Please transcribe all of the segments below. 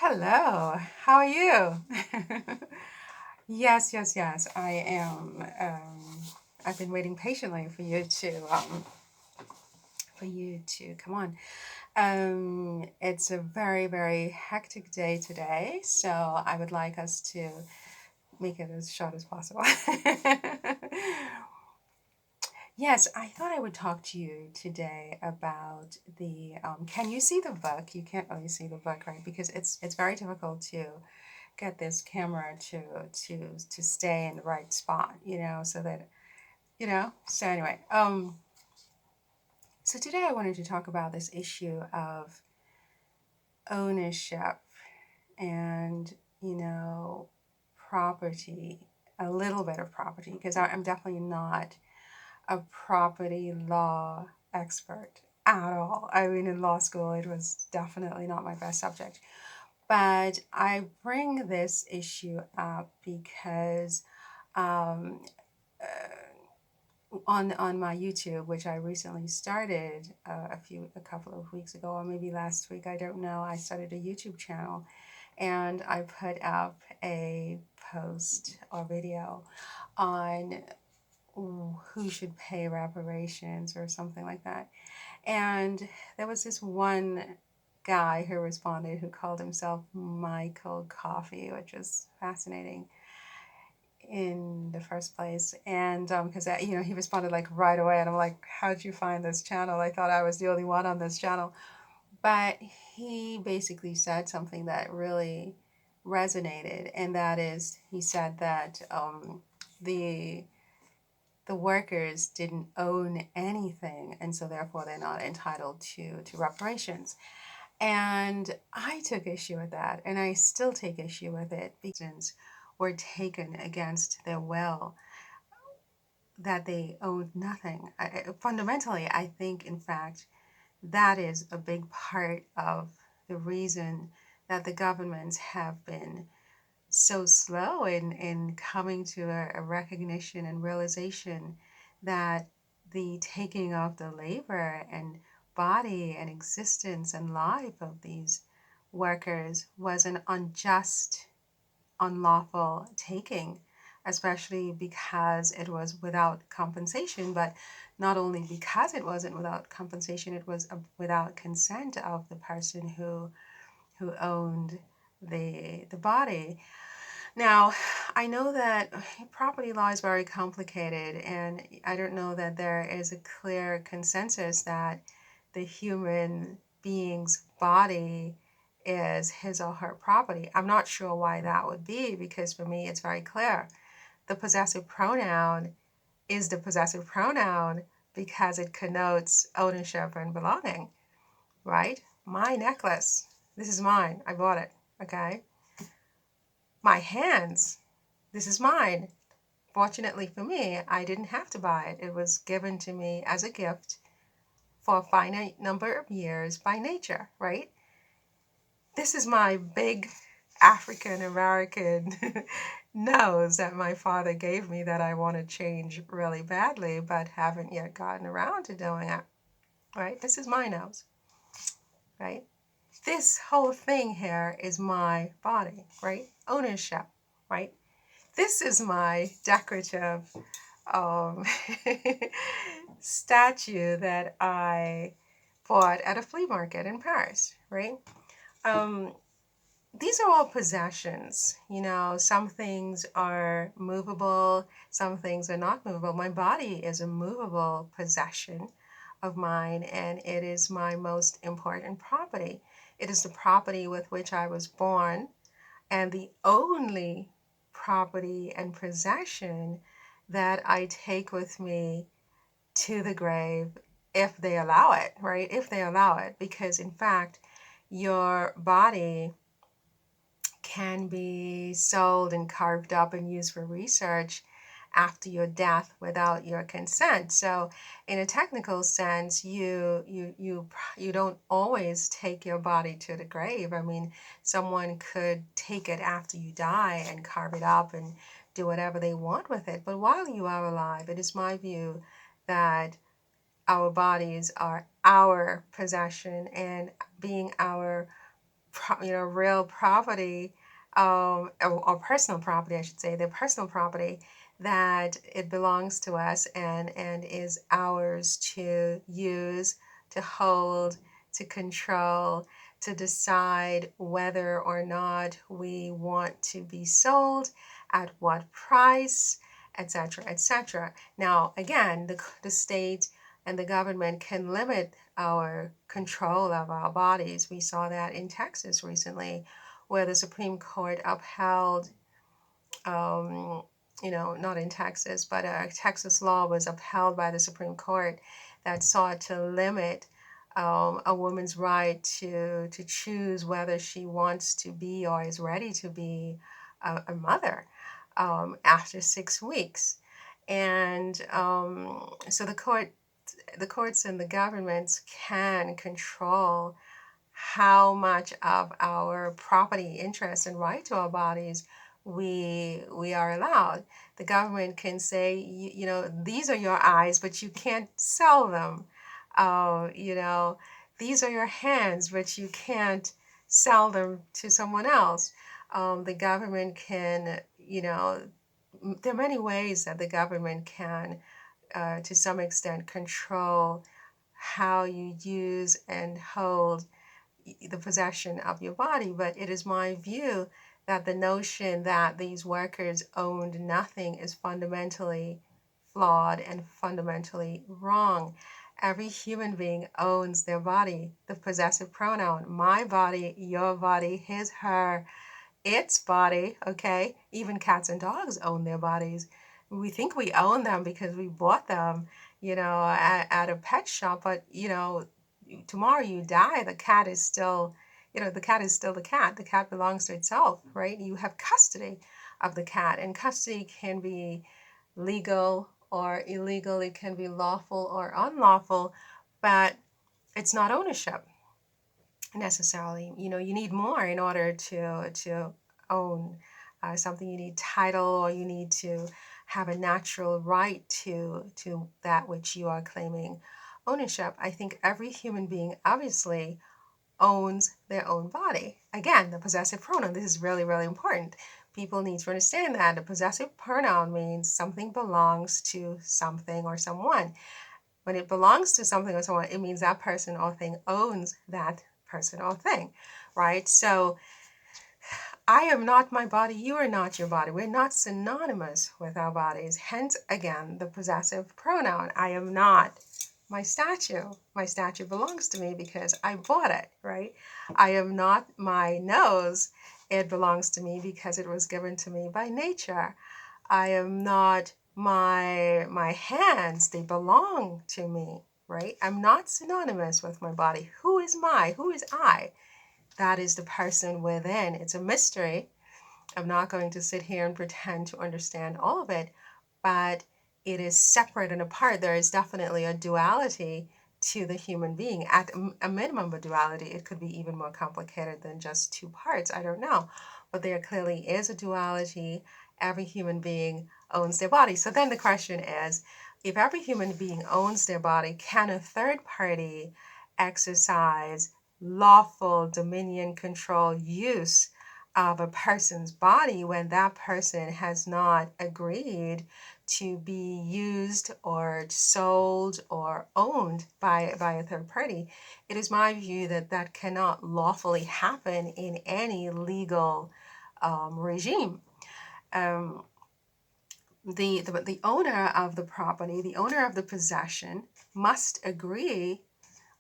Hello, how are you? Yes, yes, yes, I am. I've been waiting patiently for you to come on. It's a very, very hectic day today, so I would like us to make it as short as possible. Yes, I thought I would talk to you today about the. Can you see the book? You can't really see the book, right? Because it's very difficult to get this camera to stay in the right spot, so that so anyway, so today I wanted to talk about this issue of ownership and property, a little bit of property, because I'm definitely not a property law expert at all. I mean, in law school it was definitely not my best subject. But I bring this issue up because um, on my YouTube, which I recently started a couple of weeks ago, or maybe last week, I don't know. I started a YouTube channel, and I put up a post or video on who should pay reparations or something like that. And there was this one guy who responded who called himself Michael Coffey, which was fascinating in the first place. And because he responded like right away, and I'm like, how'd you find this channel? I thought I was the only one on this channel. But he basically said something that really resonated, and that is, he said that the the workers didn't own anything, and so therefore they're not entitled to reparations. And I took issue with that, and I still take issue with it because were taken against their will, that they owed nothing. Fundamentally, I think, in fact, that is a big part of the reason that the governments have been so slow in coming to a recognition and realization that the taking of the labor and body and existence and life of these workers was an unjust, unlawful taking, especially because it was without compensation. But not only because it wasn't without compensation, it was without consent of the person who owned the body. Now, I know that property law is very complicated, and I don't know that there is a clear consensus that the human being's body is his or her property. I'm not sure why that would be, because for me it's very clear. The possessive pronoun is the possessive pronoun because it connotes ownership and belonging, right? My necklace, this is mine. I bought it, okay? My hands, this is mine. Fortunately for me, I didn't have to buy it. It was given to me as a gift for a finite number of years by nature, right? This is my big African American nose that my father gave me that I want to change really badly, but haven't yet gotten around to doing it, right? This is my nose, right? This whole thing here is my body, right? Ownership, right? This is my decorative um, statue that I bought at a flea market in Paris, right? Um, these are all possessions. Some things are movable, some things are not movable. My body is a movable possession of mine, and it is my most important property. It is the property with which I was born, and the only property and possession that I take with me to the grave, if they allow it, right? If they allow it, because in fact, your body can be sold and carved up and used for research after your death without your consent. So in a technical sense, you don't always take your body to the grave. I mean, someone could take it after you die and carve it up and do whatever they want with it. But while you are alive, it is my view that our bodies are our possession, and being our real property, or personal property, I should say, their personal property, that it belongs to us and is ours to use, to hold, to control, to decide whether or not we want to be sold, at what price, etc., etc. Now, again, the state and the government can limit our control of our bodies. We saw that in Texas recently, where the Supreme Court upheld, um, not in Texas, but a Texas law was upheld by the Supreme Court that sought to limit a woman's right to choose whether she wants to be or is ready to be a mother after 6 weeks. And so the courts and the governments can control how much of our property interest and right to our bodies we are allowed. The government can say, these are your eyes, but you can't sell them. These are your hands, but you can't sell them to someone else. The government can, there are many ways that the government can, to some extent, control how you use and hold the possession of your body. But it is my view that the notion that these workers owned nothing is fundamentally flawed and fundamentally wrong. Every human being owns their body, the possessive pronoun, my body, your body, his, her, its body, okay? Even cats and dogs own their bodies. We think we own them because we bought them, at a pet shop, but, tomorrow you die, the cat is still, the cat is still the cat. The cat belongs to itself, right? You have custody of the cat, and custody can be legal or illegal. It can be lawful or unlawful, but it's not ownership necessarily. You need more in order to own something. You need title, or you need to have a natural right to that which you are claiming ownership. I think every human being obviously owns their own body. Again, the possessive pronoun. This is really, really important. People need to understand that the possessive pronoun means something belongs to something or someone. When it belongs to something or someone, it means that person or thing owns that person or thing, right? So I am not my body, you are not your body. We're not synonymous with our bodies. Hence, again, the possessive pronoun. I am not my statue. My statue belongs to me because I bought it, right? I am not my nose. It belongs to me because it was given to me by nature. I am not my hands. They belong to me, right? I'm not synonymous with my body. Who is my? Who is I? That is the person within. It's a mystery. I'm not going to sit here and pretend to understand all of it, but it is separate and apart. There is definitely a duality to the human being. At a minimum, a duality. It could be even more complicated than just two parts. I don't know. But there clearly is a duality. Every human being owns their body. So then the question is, if every human being owns their body, can a third party exercise lawful dominion, control, use of a person's body when that person has not agreed to be used or sold or owned by a third party? It is my view that that cannot lawfully happen in any legal regime. Um, the owner of the property, the owner of the possession, must agree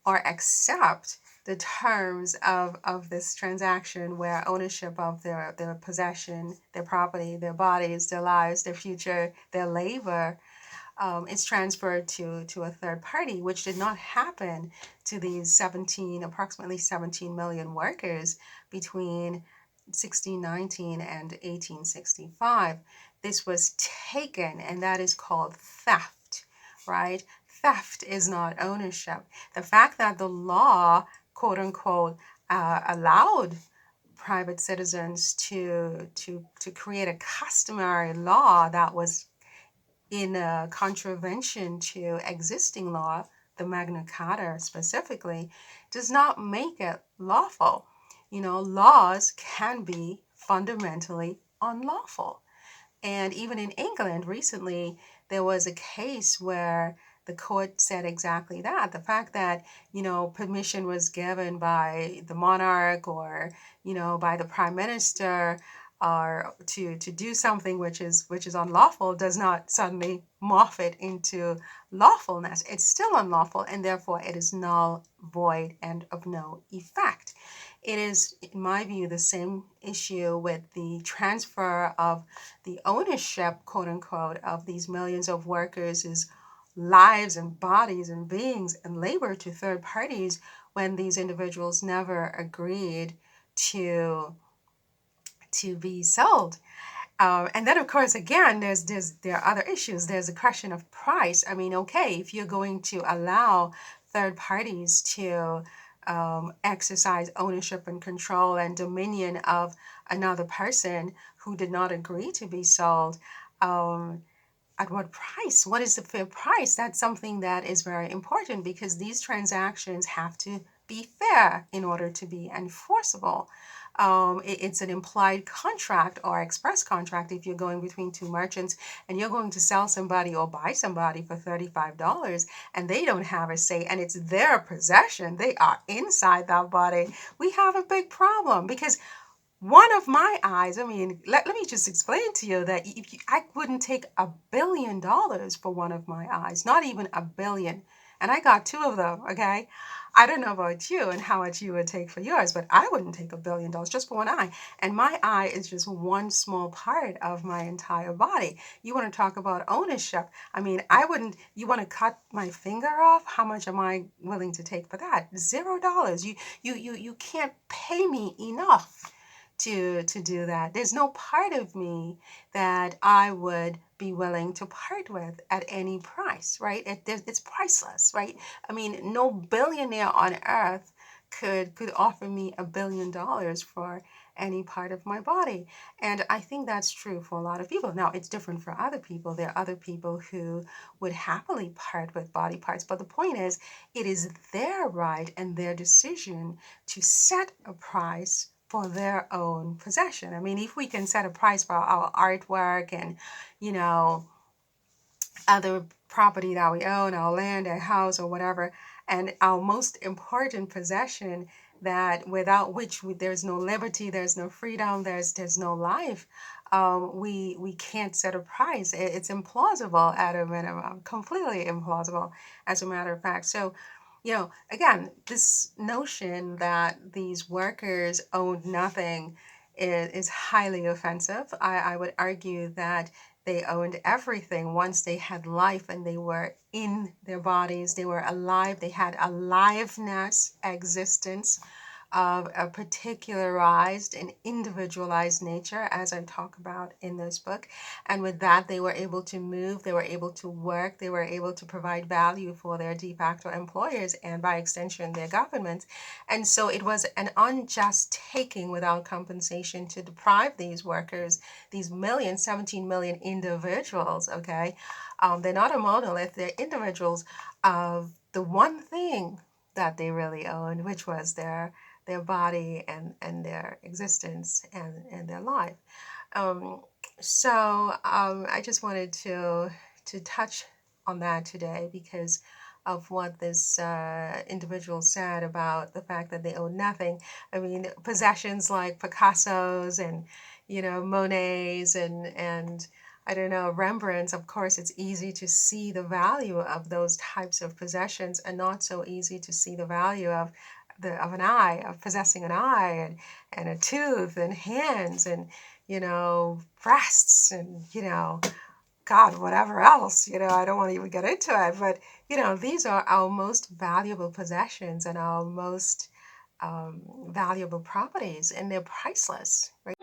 or accept the terms of this transaction, where ownership of their possession, their property, their bodies, their lives, their future, their labor is transferred to a third party, which did not happen to these approximately 17 million workers between 1619 and 1865. This was taken, and that is called theft, right? Theft is not ownership. The fact that the law, quote unquote, allowed private citizens to create a customary law that was in a contravention to existing law, the Magna Carta specifically, does not make it lawful. laws can be fundamentally unlawful. And even in England recently, there was a case where the court said exactly that. The fact that, permission was given by the monarch or, by the prime minister or to do something which is unlawful does not suddenly morph it into lawfulness. It's still unlawful and therefore it is null, void, and of no effect. It is, in my view, the same issue with the transfer of the ownership, quote unquote, of these millions of workers' lives and bodies and beings and labor to third parties when these individuals never agreed to be sold. And then, of course, again, there are other issues. There's a question of price. I mean, okay, if you're going to allow third parties to exercise ownership and control and dominion of another person who did not agree to be sold, um, at what price? What is the fair price? That's something that is very important because these transactions have to be fair in order to be enforceable. It's an implied contract or express contract if you're going between two merchants and you're going to sell somebody or buy somebody for $35 and they don't have a say and it's their possession. They are inside that body. We have a big problem because one of my eyes, I mean, let me just explain to you that if I wouldn't take $1 billion for one of my eyes, not even a billion. And I got two of them, okay? I don't know about you and how much you would take for yours, but I wouldn't take $1 billion just for one eye. And my eye is just one small part of my entire body. You want to talk about ownership? I mean, I wouldn't, you want to cut my finger off? How much am I willing to take for that? $0. You can't pay me enough to do that. There's no part of me that I would be willing to part with at any price, right? It's priceless, right? I mean, no billionaire on earth could offer me $1 billion for any part of my body. And I think that's true for a lot of people. Now, it's different for other people. There are other people who would happily part with body parts. But the point is, it is their right and their decision to set a price for their own possession. I mean, if we can set a price for our artwork and, you know, other property that we own, our land, our house, or whatever, and our most important possession that without which there's no liberty, there's no freedom, there's no life. We can't set a price. It's implausible at a minimum, completely implausible, as a matter of fact. So, again, this notion that these workers owned nothing is highly offensive. I would argue that they owned everything once they had life and they were in their bodies, they were alive, they had aliveness, existence of a particularized and individualized nature, as I talk about in this book. And with that, they were able to move, they were able to work, they were able to provide value for their de facto employers and by extension, their governments. And so it was an unjust taking without compensation to deprive these workers, these 17 million individuals, okay? They're not a monolith, they're individuals of the one thing that they really owned, which was their body and their existence and their life. So I just wanted to touch on that today because of what this individual said about the fact that they own nothing. I mean, possessions like Picasso's and Monet's and I don't know, Rembrandt's. Of course, it's easy to see the value of those types of possessions, and not so easy to see the value of an eye, of possessing an eye and a tooth and hands and breasts and God, whatever else. I don't want to even get into it, but these are our most valuable possessions and our most valuable properties, and they're priceless, right?